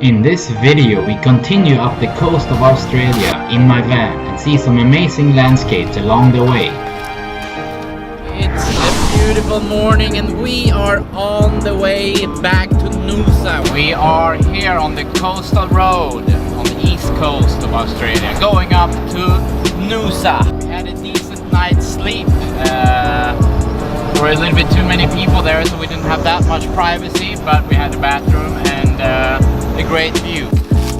In this video we continue up the coast of Australia in my van and see some amazing landscapes along the way. It's a beautiful morning and we are on the way back to Noosa. We are here on the coastal road on the east coast of Australia going up to Noosa. We had a decent night's sleep. There were a little bit too many people there, so we didn't have that much privacy, but we had a bathroom and a great view.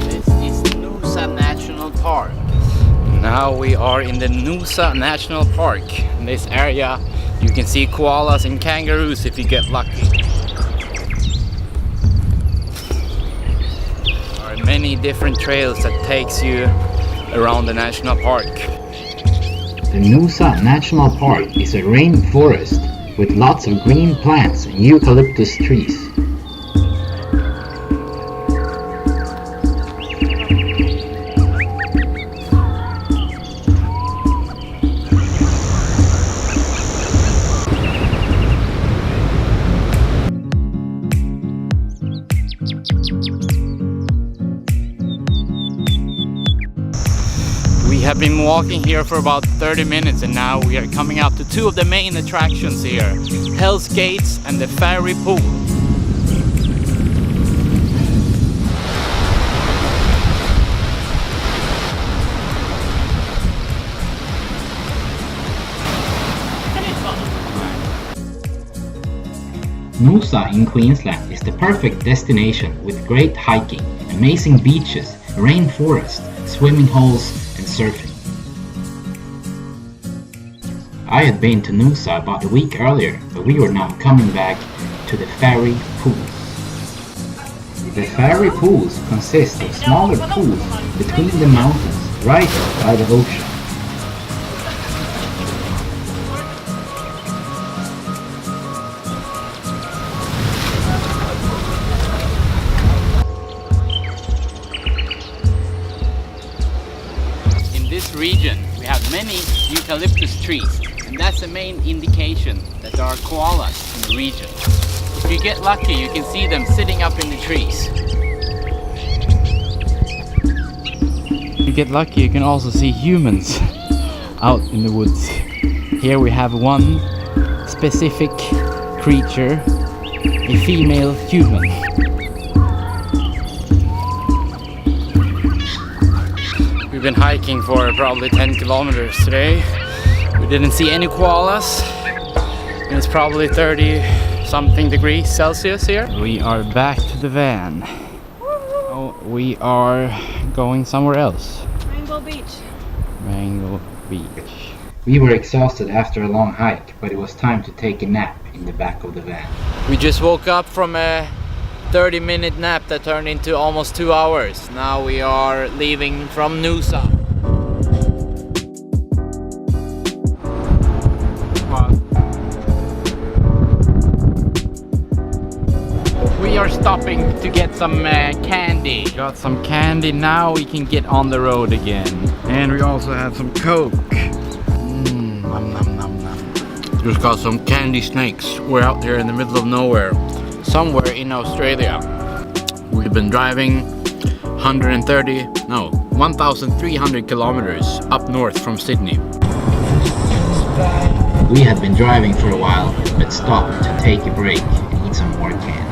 This is Noosa National Park. Now we are in the Noosa National Park. In this area you can see koalas and kangaroos if you get lucky. There are many different trails that takes you around the national park. The Noosa National Park is a rainforest with lots of green plants and eucalyptus trees. We have been walking here for about 30 minutes and now we are coming up to two of the main attractions here, Hell's Gates and the Fairy Pool. Noosa in Queensland is the perfect destination with great hiking, amazing beaches, rainforest, swimming holes and surfing. I had been to Noosa about a week earlier, but we were now coming back to the Fairy Pools. The Fairy Pools consist of smaller pools between the mountains right by the ocean. In this region we have many eucalyptus trees and that's the main indication that there are koalas in the region. If you get lucky you can see them sitting up in the trees. If you get lucky you can also see humans out in the woods. Here we have one specific creature, a female human. We've been hiking for probably 10 kilometers today. We didn't see any koalas. And it's probably 30 something degrees Celsius here. We are back to the van. Oh, we are going somewhere else. Rainbow Beach. Rainbow Beach. We were exhausted after a long hike, but it was time to take a nap in the back of the van. We just woke up from a 30-minute nap that turned into almost 2 hours. Now we are leaving from Noosa. We are stopping to get some candy. Got some candy, now we can get on the road again. And we also have some Coke. Nom, nom, nom, nom. Just got some candy snakes. We're out there in the middle of nowhere, somewhere in Australia. We've been driving 1,300 kilometers up north from Sydney. We had been driving for a while, but stopped to take a break and eat some more candy.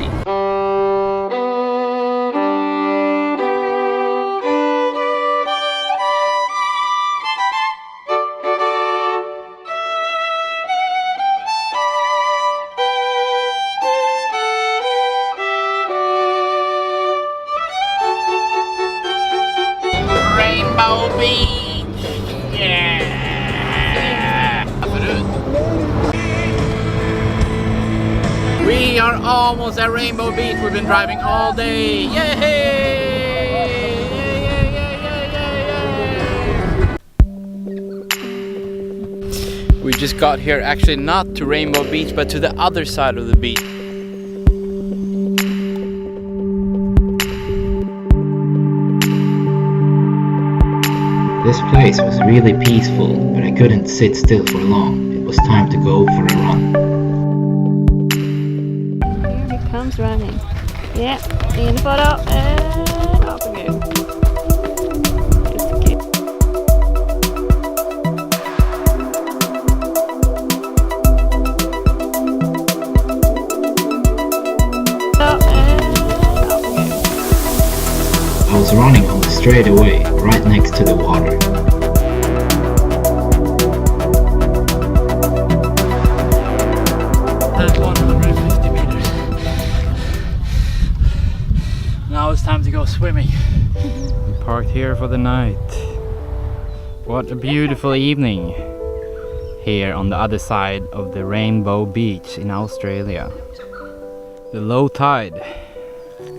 Rainbow Beach! Yeah! We are almost at Rainbow Beach. We've been driving all day. Yay! We just got here actually not to Rainbow Beach but to the other side of the beach. This place was really peaceful, but I couldn't sit still for long. It was time to go for a run. Here he comes running. Yeah, in the photo. again. It's okay. I was running on the straightaway, right next to the water. That's 150 meters. Now it's time to go swimming. We parked here for the night. What a beautiful evening here on the other side of the Rainbow Beach in Australia. The low tide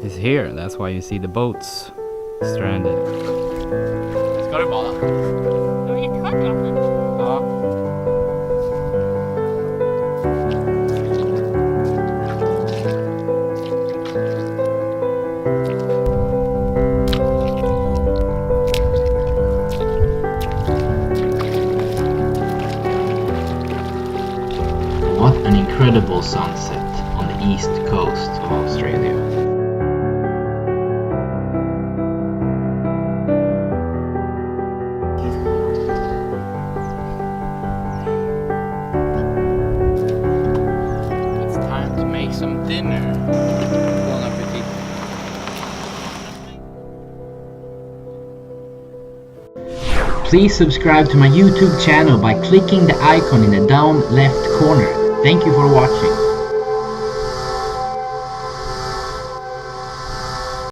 is here, that's why you see the boats stranded. Ska du bada? Det var jätteskönt vatten. Ja. What an incredible sunset on the east coast of Australia. It's time to make some dinner. Bon appetit. Please subscribe to my YouTube channel by clicking the icon in the down left corner. Thank you for watching.